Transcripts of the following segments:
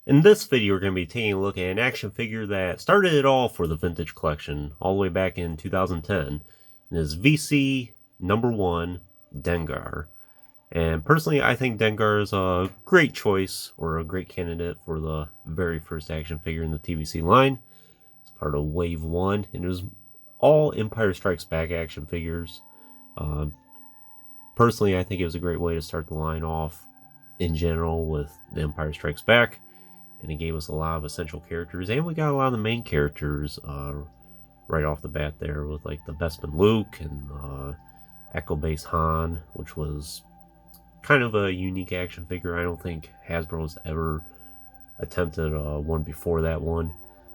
In this video, we're going to be taking a look at an action figure that started it all for the vintage collection, all the way back in 2010. And is VC number 1, Dengar. And personally, I think Dengar is a great choice, or a great candidate for the very first action figure in the TVC line. It's part of Wave 1, and it was all Empire Strikes Back action figures. Personally, I think it was a great way to start the line off in general with The Empire Strikes Back. And it gave us a lot of essential characters, and we got a lot of the main characters right off the bat there, with like the Bespin Luke and Echo Base Han, which was kind of a unique action figure. I don't think Hasbro's ever attempted one before that one.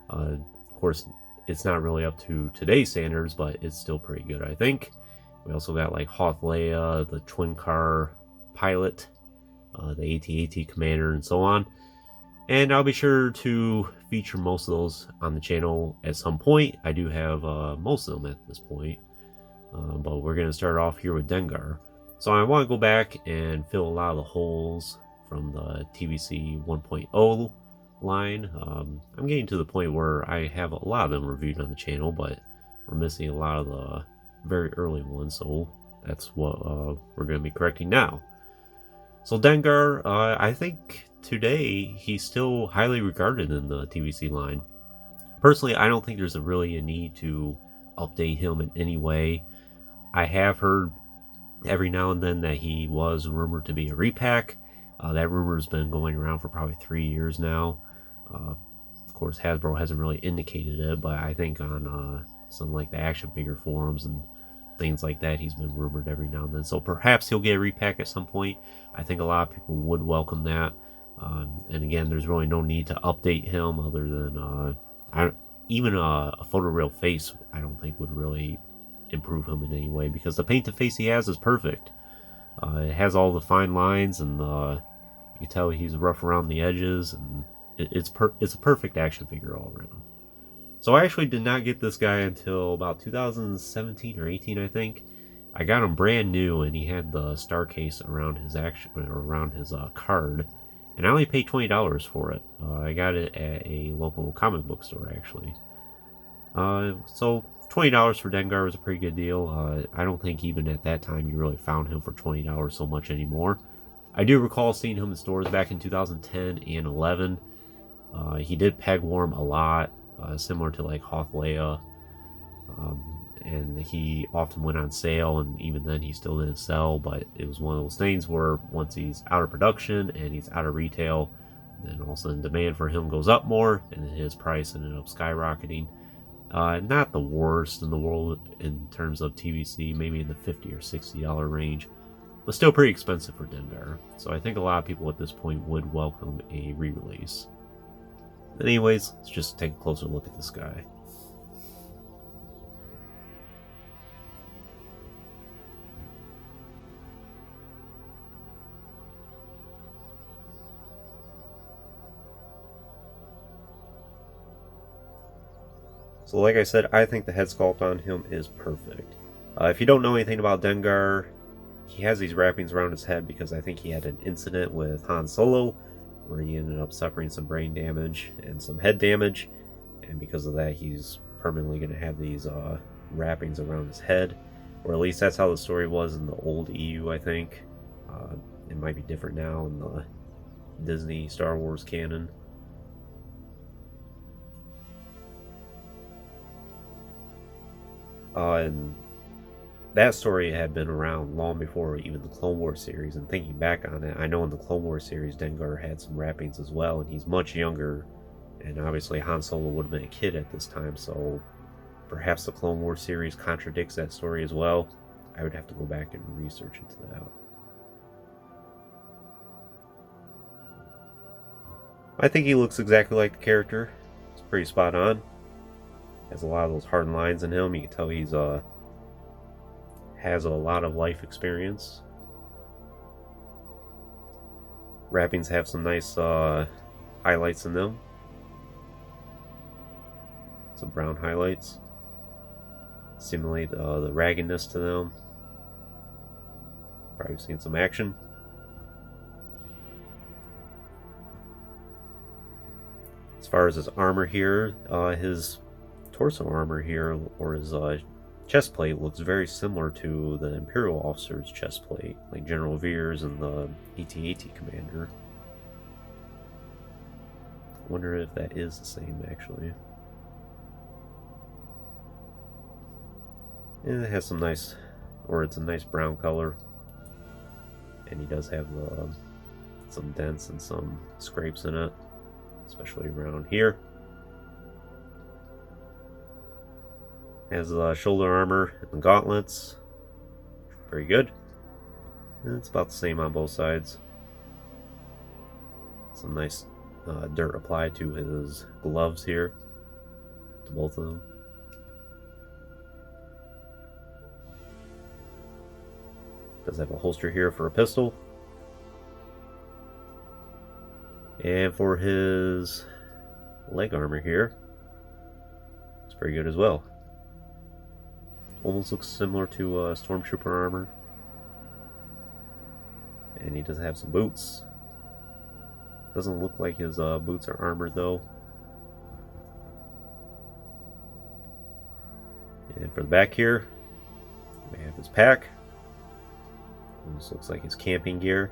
Of course, it's not really up to today's standards, but it's still pretty good, I think. We also got like Hoth Leia, the Twin Car Pilot, the AT-AT Commander, and so on. And I'll be sure to feature most of those on the channel at some point. I do have most of them at this point. But we're going to start off here with Dengar. So I want to go back and fill a lot of the holes from the TVC 1.0 line. I'm getting to the point where I have a lot of them reviewed on the channel, but we're missing a lot of the very early ones. So that's what we're going to be correcting now. So Dengar, I think today he's still highly regarded in the TVC line. Personally, I don't think there's really a need to update him in any way. I have heard every now and then that he was rumored to be a repack. That rumor's been going around for probably 3 years now. Of course, Hasbro hasn't really indicated it, but I think on some like the action figure forums and things like that, he's been rumored every now and then. So perhaps he'll get a repack at some point. I think a lot of people would welcome that. And again, there's really no need to update him other than even a photoreal face I don't think would really improve him in any way, because the painted face he has is perfect. It has all the fine lines, and you can tell he's rough around the edges, and it's a perfect action figure all around. So I actually did not get this guy until about 2017 or 18, I think. I got him brand new, and he had the star case around his card. And I only paid $20 for it. I got it at a local comic book store, actually. So $20 for Dengar was a pretty good deal. I don't think even at that time you really found him for $20 so much anymore. I do recall seeing him in stores back in 2010 and 11. He did peg warm a lot, similar to like Hoth Leia. And he often went on sale, and even then he still didn't sell. But it was one of those things where once he's out of production and he's out of retail, then all of a sudden demand for him goes up more, and his price ended up skyrocketing. Not the worst in the world in terms of TVC, maybe in the $50 or $60 range, but still pretty expensive for Dengar. So I think a lot of people at this point would welcome a re-release. Anyways, let's just take a closer look at this guy. So like I said, I think the head sculpt on him is perfect. If you don't know anything about Dengar, he has these wrappings around his head because I think he had an incident with Han Solo where he ended up suffering some brain damage and some head damage, and because of that he's permanently going to have these wrappings around his head, or at least that's how the story was in the old EU, I think. It might be different now in the Disney Star Wars canon. And that story had been around long before even the Clone Wars series, and thinking back on it, I know in the Clone Wars series Dengar had some wrappings as well, and he's much younger, and obviously Han Solo would have been a kid at this time, so perhaps the Clone Wars series contradicts that story as well. I would have to go back and research into that. I think he looks exactly like the character. It's pretty spot on. Has a lot of those hard lines in him. You can tell he's has a lot of life experience. Wrappings have some nice highlights in them. Some brown highlights. Simulate the raggedness to them. Probably seen some action. far as his armor here, his torso armor here, or his chest plate, looks very similar to the Imperial officer's chest plate, like General Veer's and the AT-AT commander. Wonder if that is the same, actually. And it has some nice, or it's a nice brown color. And he does have some dents and some scrapes in it, especially around here. Has shoulder armor and gauntlets. Very good. And it's about the same on both sides. Some nice dirt applied to his gloves here, to both of them. Does have a holster here for a pistol. And for his leg armor here, it's very good as well. Almost looks similar to Stormtrooper armor. And he does have some boots. Doesn't look like his boots are armored though. And for the back here, we have his pack. This looks like his camping gear.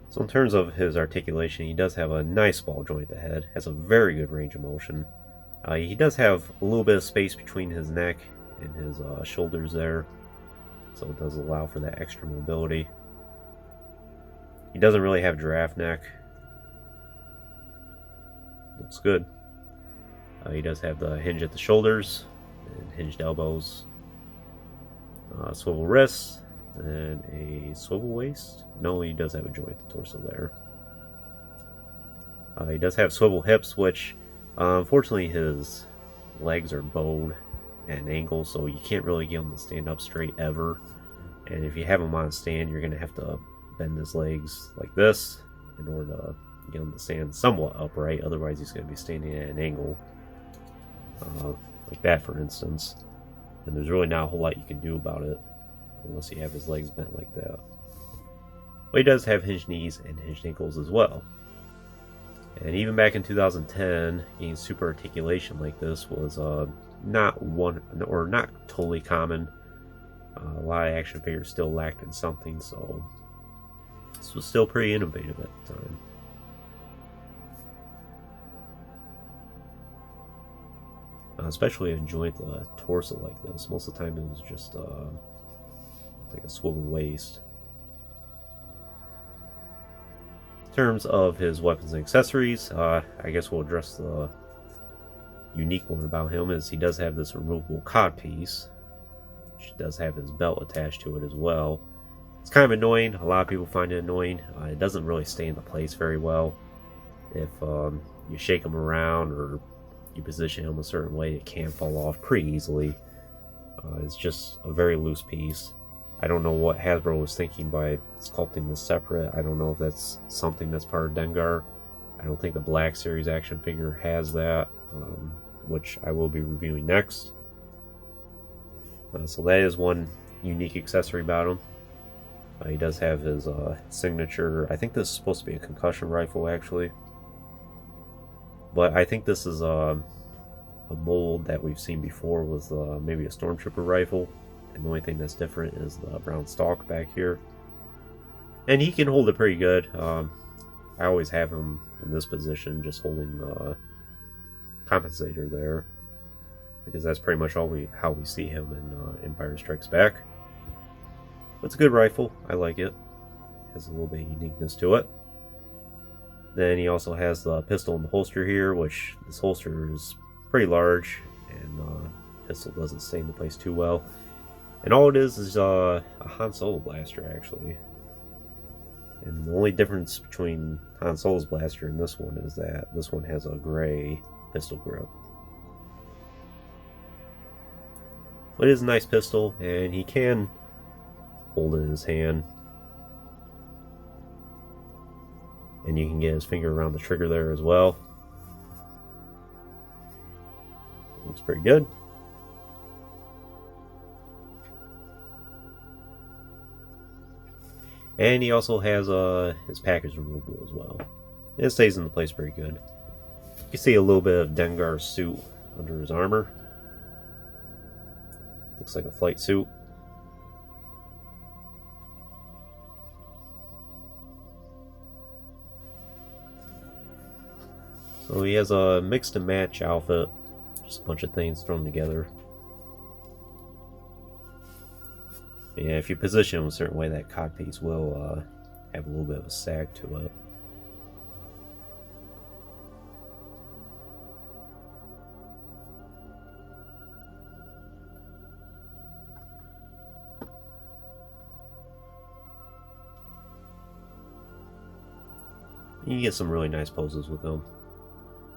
So in terms of his articulation, he does have a nice ball joint at the head. Has a very good range of motion. He does have a little bit of space between his neck and his shoulders there, so it does allow for that extra mobility. He doesn't really have giraffe neck. Looks good. He does have the hinge at the shoulders and hinged elbows, swivel wrists, and a swivel waist. No, he does have a joint at the torso there. He does have swivel hips, which unfortunately his legs are bowed at an angle, so you can't really get him to stand up straight ever. And if you have him on a stand, you're going to have to bend his legs like this in order to get him to stand somewhat upright. Otherwise, he's going to be standing at an angle like that, for instance. And there's really not a whole lot you can do about it unless you have his legs bent like that. But he does have hinged knees and hinged ankles as well. And even back in 2010, getting super articulation like this was not totally common. A lot of action figures still lacked in something, so this was still pretty innovative at the time. Especially a joint torso like this. Most of the time it was just like a swivel waist. In terms of his weapons and accessories, I guess we'll address the unique one about him is he does have this removable codpiece, which does have his belt attached to it as well. It's kind of annoying. A lot of people find it annoying. It doesn't really stay into place very well. If you shake him around or you position him a certain way, it can fall off pretty easily. It's just a very loose piece. I don't know what Hasbro was thinking by sculpting this separate. I don't know if that's something that's part of Dengar. I don't think the Black Series action figure has that, which I will be reviewing next. So that is one unique accessory about him. He does have his signature. I think this is supposed to be a concussion rifle, actually. But I think this is a mold that we've seen before with maybe a Stormtrooper rifle. And the only thing that's different is the brown stalk back here. And he can hold it pretty good. I always have him in this position, just holding the compensator there. Because that's pretty much how we see him in Empire Strikes Back. But it's a good rifle. I like it. Has a little bit of uniqueness to it. Then he also has the pistol in the holster here, which this holster is pretty large. And the pistol doesn't stay in the place too well. And all it is a Han Solo blaster, actually. And the only difference between Han Solo's blaster and this one is that this one has a gray pistol grip. But it is a nice pistol, and he can hold it in his hand. And you can get his finger around the trigger there as well. Looks pretty good. And he also has his package removable as well. It stays into place pretty good. You can see a little bit of Dengar's suit under his armor. Looks like a flight suit. So he has a mix and match outfit. Just a bunch of things thrown together. Yeah, if you position him a certain way, that codpiece will have a little bit of a sag to it. You can get some really nice poses with him.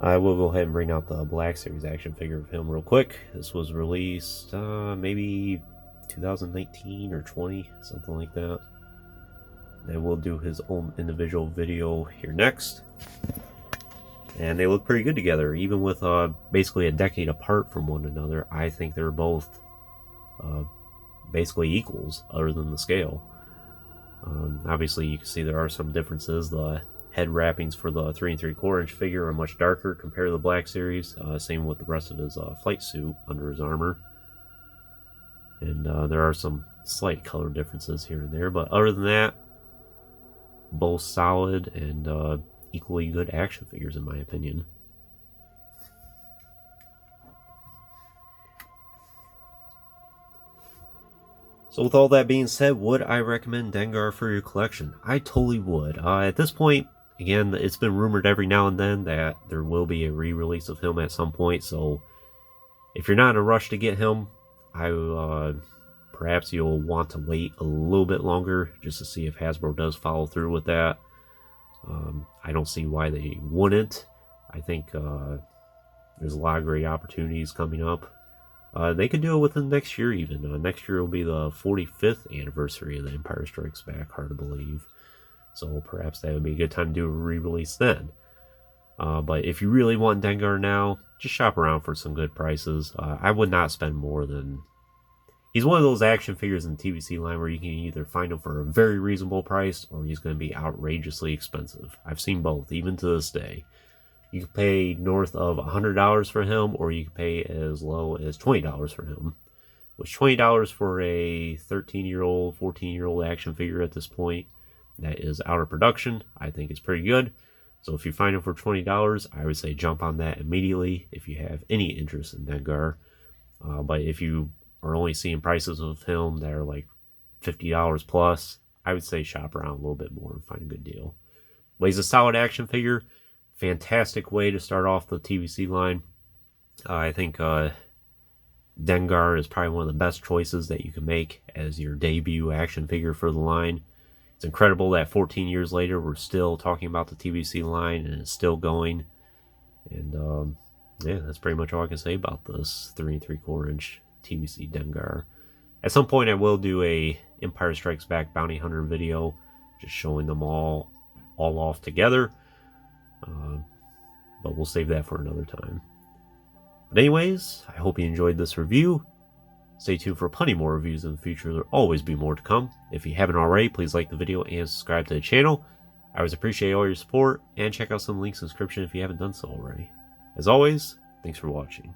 I will go ahead and bring out the Black Series action figure of him real quick. This was released maybe 2019 or 20, something like that. And we'll do his own individual video here next. And they look pretty good together, even with basically a decade apart from one another. I think they're both basically equals, other than the scale. Obviously, you can see there are some differences. The head wrappings for the 3 3/4 inch figure are much darker compared to the Black Series. Same with the rest of his flight suit under his armor. And there are some slight color differences here and there, but other than that, both solid and equally good action figures in my opinion. So with all that being said, would I recommend Dengar for your collection? I totally would. At this point, again, it's been rumored every now and then that there will be a re-release of him at some point, so if you're not in a rush to get him, perhaps you'll want to wait a little bit longer just to see if Hasbro does follow through with that. I don't see why they wouldn't. I think there's a lot of great opportunities coming up. They could do it within next year even. Next year will be the 45th anniversary of The Empire Strikes Back, hard to believe. So perhaps that would be a good time to do a re-release then. But if you really want Dengar now, just shop around for some good prices. I would not spend more than... He's one of those action figures in the TVC line where you can either find him for a very reasonable price or he's going to be outrageously expensive. I've seen both, even to this day. You can pay north of $100 for him, or you can pay as low as $20 for him. Which $20 for a 13-year-old, 14-year-old action figure at this point that is out of production, I think is pretty good. So if you find him for $20, I would say jump on that immediately if you have any interest in Dengar. But if you are only seeing prices of him that are like $50 plus, I would say shop around a little bit more and find a good deal. But he's a solid action figure. Fantastic way to start off the TVC line. I think Dengar is probably one of the best choices that you can make as your debut action figure for the line. It's incredible that 14 years later we're still talking about the TVC line and it's still going. And yeah, that's pretty much all I can say about this 3 3/4 inch TVC Dengar. At some point I will do a Empire Strikes Back Bounty Hunter video, just showing them all off together. But we'll save that for another time. But anyways, I hope you enjoyed this review. Stay tuned for plenty more reviews in the future. There'll always be more to come. If you haven't already, please like the video and subscribe to the channel. I always appreciate all your support, and check out some links in the description if you haven't done so already. As always, thanks for watching.